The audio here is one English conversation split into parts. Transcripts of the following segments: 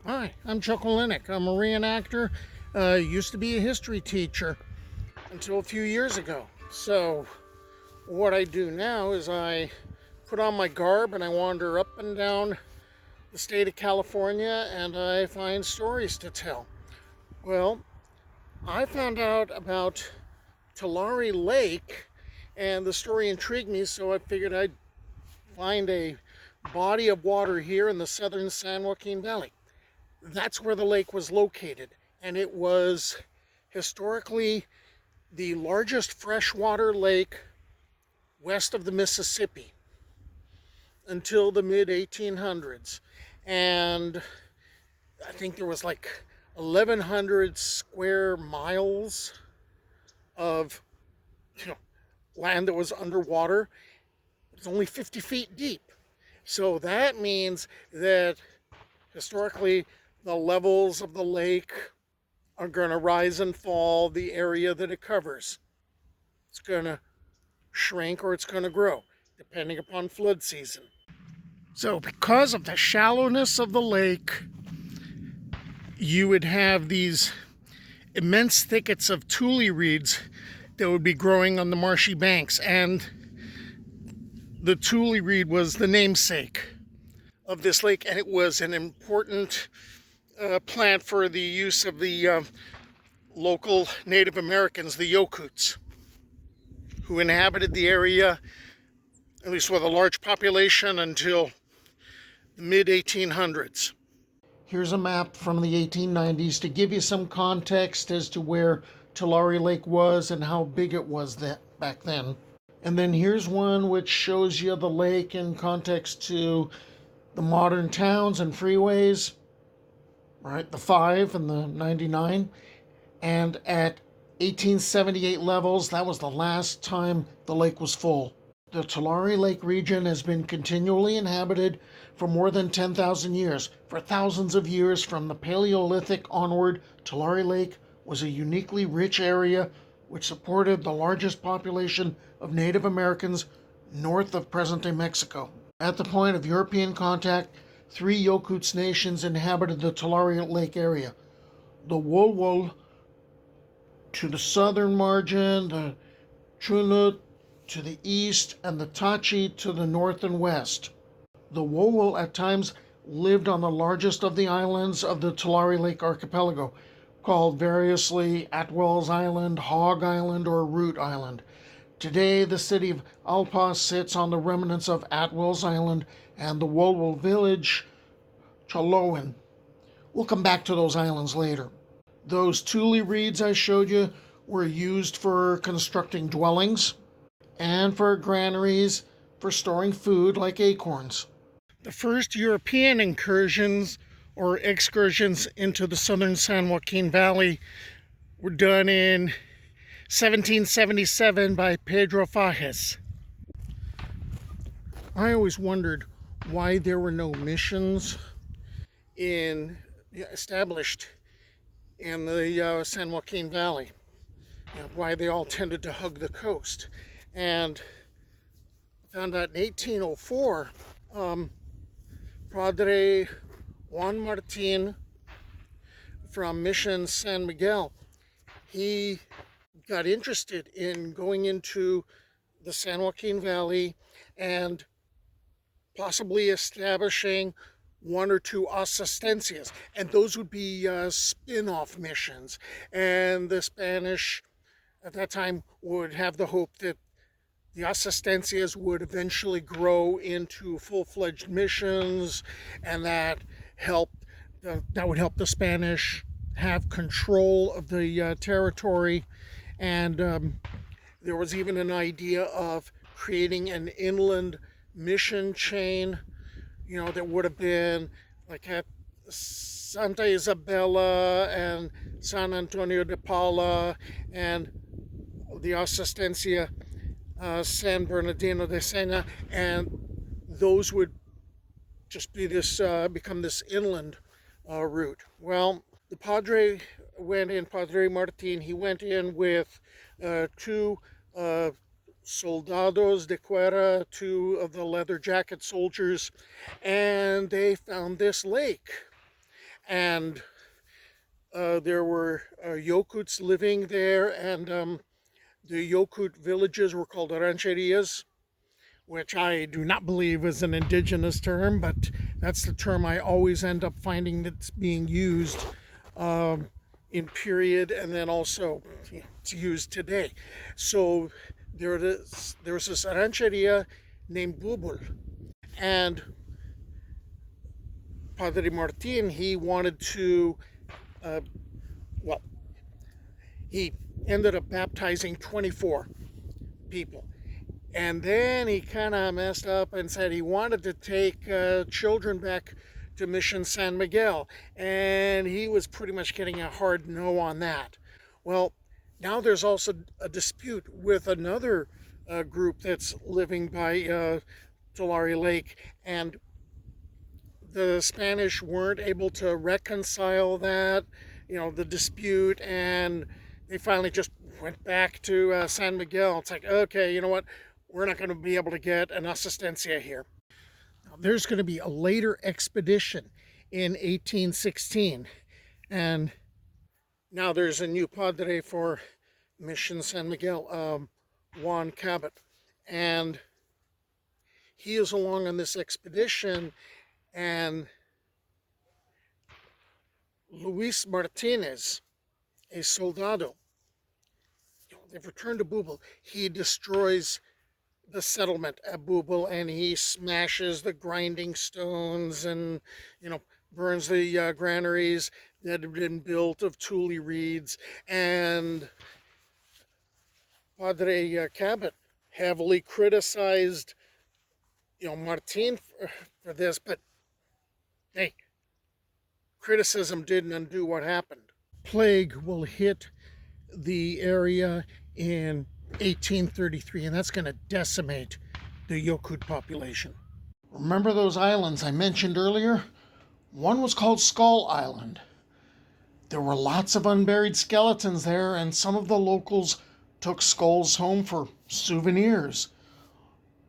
Hi, I'm Chuck Olenek. I'm a reenactor. Used to be a history teacher until a few years ago. So, what I do now is I put on my garb and I wander up and down the state of California and I find stories to tell. Well, I found out about Tulare Lake and the story intrigued me, so I figured I'd find a body of water here in the southern San Joaquin Valley. That's where the lake was located, and it was historically the largest freshwater lake west of the Mississippi until the mid 1800s. And I think there was like 1,100 square miles of land that was underwater. It's only 50 feet deep. So that means that historically the levels of the lake are going to rise and fall the area that it covers. It's going to shrink or it's going to grow, depending upon flood season. So because of the shallowness of the lake, you would have these immense thickets of tule reeds that would be growing on the marshy banks. And the tule reed was the namesake of this lake, and it was an important plant for the use of the local Native Americans, the Yokuts, who inhabited the area, at least with a large population, until the mid 1800s. Here's a map from the 1890s to give you some context as to where Tulare Lake was and how big it was back then. And then here's one which shows you the lake in context to the modern towns and freeways, right? The 5 and the 99. And at 1878 levels, that was the last time the lake was full. The Tulare Lake region has been continually inhabited for more than 10,000 years. For thousands of years, from the Paleolithic onward, Tulare Lake was a uniquely rich area which supported the largest population of Native Americans north of present-day Mexico. At the point of European contact, 3 Yokuts nations inhabited the Tulare Lake area. The Wolwol to the southern margin, the Chunut to the east, and the Tachi to the north and west. The Wolwol at times lived on the largest of the islands of the Tulare Lake archipelago, called variously Atwell's Island, Hog Island, or Root Island. Today, the city of Alpa sits on the remnants of Atwell's Island and the Wolwol village, Cholowen. We'll come back to those islands later. Those tule reeds I showed you were used for constructing dwellings and for granaries for storing food like acorns. The first European incursions or excursions into the southern San Joaquin Valley were done in 1777 by Pedro Fages. I always wondered why there were no missions established in the San Joaquin Valley, why they all tended to hug the coast. And I found out in 1804, Padre Juan Martin from Mission San Miguel, he got interested in going into the San Joaquin Valley and possibly establishing 1 or 2 asistencias, and those would be spin-off missions. And the Spanish at that time would have the hope that the asistencias would eventually grow into full-fledged missions, and that would help the Spanish have control of the territory. And there was even an idea of creating an inland mission chain, that would have been like at Santa Isabela and San Antonio de Paula and the Asistencia San Bernardino de Sena, and those would just be become this inland route. Well, the Padre Martin, he went in with 2 soldados de cuera, 2 of the leather jacket soldiers, and they found this lake. and there were Yokuts living there, and the Yokut villages were called rancherias, which I do not believe is an indigenous term, but that's the term I always end up finding that's being used in period, and then also it's used today. So there's this rancheria named Bubul, and Padre Martin, he wanted to, uh, well, he ended up baptizing 24 people. And then he kind of messed up and said he wanted to take children back to Mission San Miguel. And he was pretty much getting a hard no on that. Well, now there's also a dispute with another group that's living by Tulare Lake. And the Spanish weren't able to reconcile that, the dispute. And they finally just went back to San Miguel. It's like, okay, you know what? We're not going to be able to get an assistencia here. Now, there's going to be a later expedition in 1816, and now there's a new padre for Mission San Miguel, Juan Cabot, and he is along on this expedition, and Luis Martinez, a soldado, they've returned to Bubul. He destroys the settlement at Bubul, and he smashes the grinding stones and burns the granaries that had been built of tule reeds. And Padre Cabot heavily criticized Martin for this, but hey, criticism didn't undo what happened. Plague will hit the area in 1833, and that's going to decimate the Yokut population. Remember those islands I mentioned earlier? One was called Skull Island. There were lots of unburied skeletons there, and some of the locals took skulls home for souvenirs.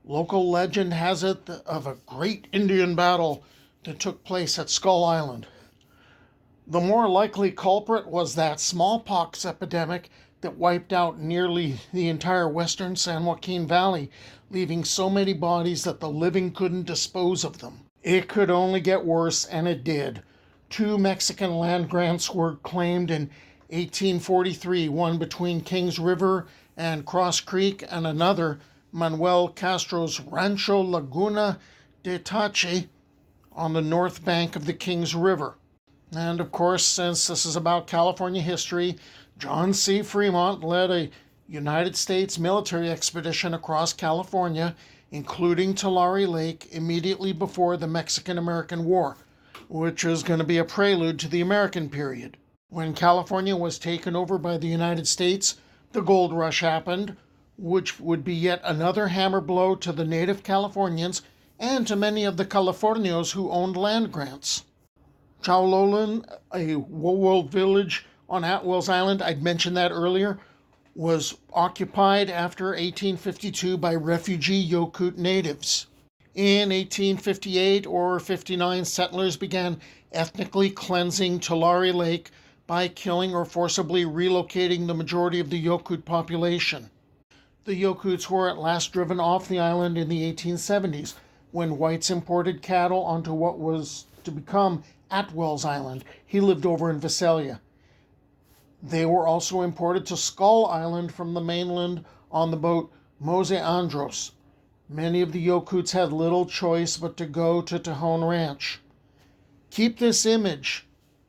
Local legend has it of a great Indian battle that took place at Skull Island. The more likely culprit was that smallpox epidemic that wiped out nearly the entire western San Joaquin Valley, leaving so many bodies that the living couldn't dispose of them. It could only get worse, and it did. 2 Mexican land grants were claimed in 1843, one between Kings River and Cross Creek, and another, Manuel Castro's Rancho Laguna de Tachi, on the north bank of the Kings River. And of course, since this is about California history, John C. Fremont led a United States military expedition across California, including Tulare Lake, immediately before the Mexican-American War, which is going to be a prelude to the American period. When California was taken over by the United States, the gold rush happened, which would be yet another hammer blow to the native Californians and to many of the Californios who owned land grants. Chowlolan, a Wowold village on Atwell's Island, I'd mentioned that earlier, was occupied after 1852 by refugee Yokut natives. In 1858 or 59, settlers began ethnically cleansing Tulare Lake by killing or forcibly relocating the majority of the Yokut population. The Yokuts were at last driven off the island in the 1870s, when whites imported cattle onto what was to become Atwell's Island. He lived over in Visalia. They were also imported to Skull Island from the mainland on the boat Mose Andros. Many of the Yokuts had little choice but to go to Tejon Ranch. Keep this image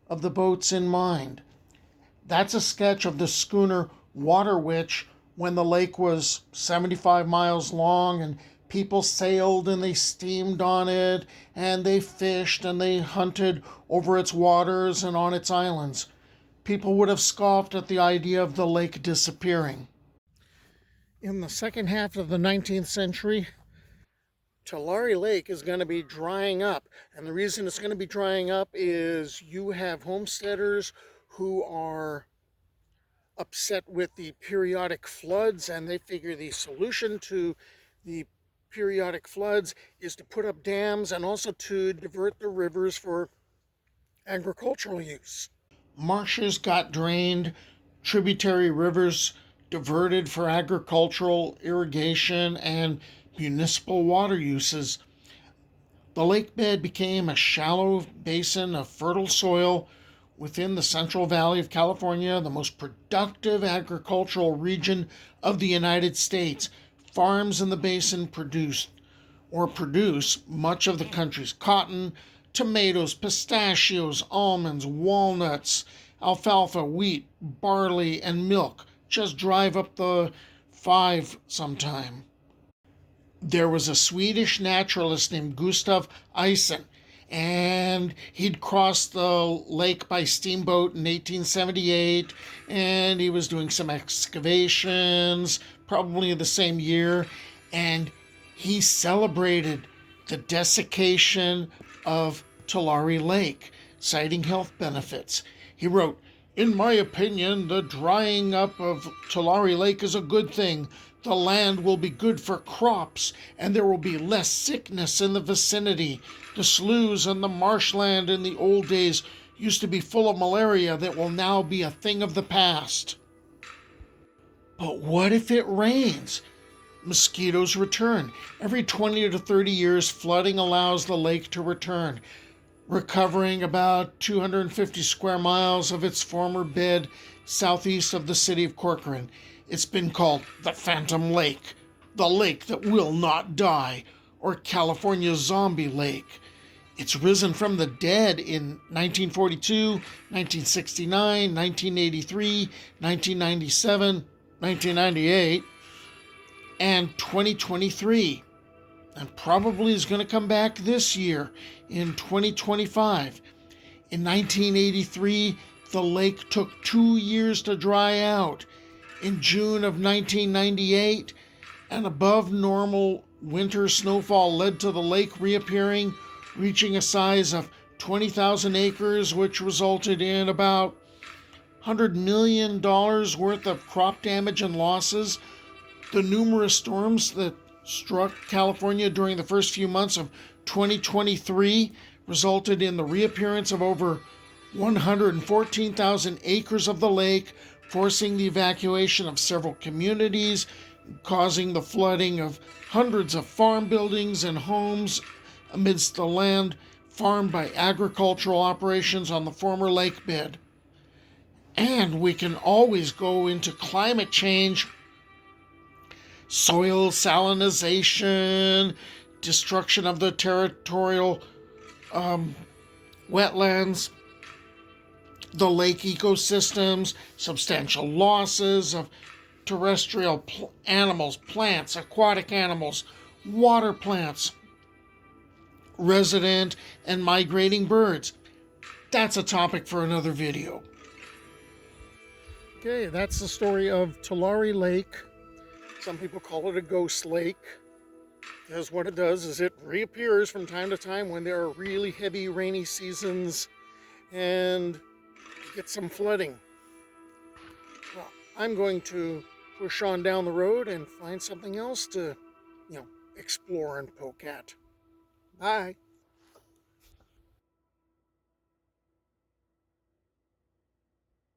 of the boats in mind. That's a sketch of the schooner Water Witch when the lake was 75 miles long, and people sailed and they steamed on it, and they fished and they hunted over its waters and on its islands. People would have scoffed at the idea of the lake disappearing. In the second half of the 19th century, Tulare Lake is going to be drying up. And the reason it's going to be drying up is you have homesteaders who are upset with the periodic floods, and they figure the solution to the periodic floods is to put up dams and also to divert the rivers for agricultural use. Marshes got drained, tributary rivers diverted for agricultural, irrigation, and municipal water uses. The lake bed became a shallow basin of fertile soil within the Central Valley of California, the most productive agricultural region of the United States. Farms in the basin produce much of the country's cotton, tomatoes, pistachios, almonds, walnuts, alfalfa, wheat, barley, and milk. Just drive up the 5 sometime. There was a Swedish naturalist named Gustav Eisen, and he'd crossed the lake by steamboat in 1878, and he was doing some excavations, probably the same year, and he celebrated the desiccation of Tulare Lake, citing health benefits. He wrote, "In my opinion, the drying up of Tulare Lake is a good thing. The land will be good for crops, and there will be less sickness in the vicinity. The sloughs and the marshland in the old days used to be full of malaria that will now be a thing of the past." But what if it rains? Mosquitoes return. Every 20 to 30 years, flooding allows the lake to return, recovering about 250 square miles of its former bed southeast of the city of Corcoran. It's been called the Phantom Lake, the lake that will not die, or California's Zombie Lake. It's risen from the dead in 1942, 1969, 1983, 1997, 1998, and 2023. And probably is going to come back this year in 2025. In 1983, the lake took 2 years to dry out. In June of 1998, an above normal winter snowfall led to the lake reappearing, reaching a size of 20,000 acres, which resulted in about $100 million worth of crop damage and losses. The numerous storms that struck California during the first few months of 2023 resulted in the reappearance of over 114,000 acres of the lake, forcing the evacuation of several communities, causing the flooding of hundreds of farm buildings and homes amidst the land farmed by agricultural operations on the former lake bed. And we can always go into climate change, soil salinization, destruction of the territorial wetlands, the lake ecosystems, substantial losses of terrestrial animals, plants, aquatic animals, water plants, resident and migrating birds. That's a topic for another video. Okay, that's the story of Tulare Lake. Some people call it a ghost lake, because what it does is it reappears from time to time when there are really heavy rainy seasons and you get some flooding. Well, I'm going to push on down the road and find something else to, explore and poke at. Bye.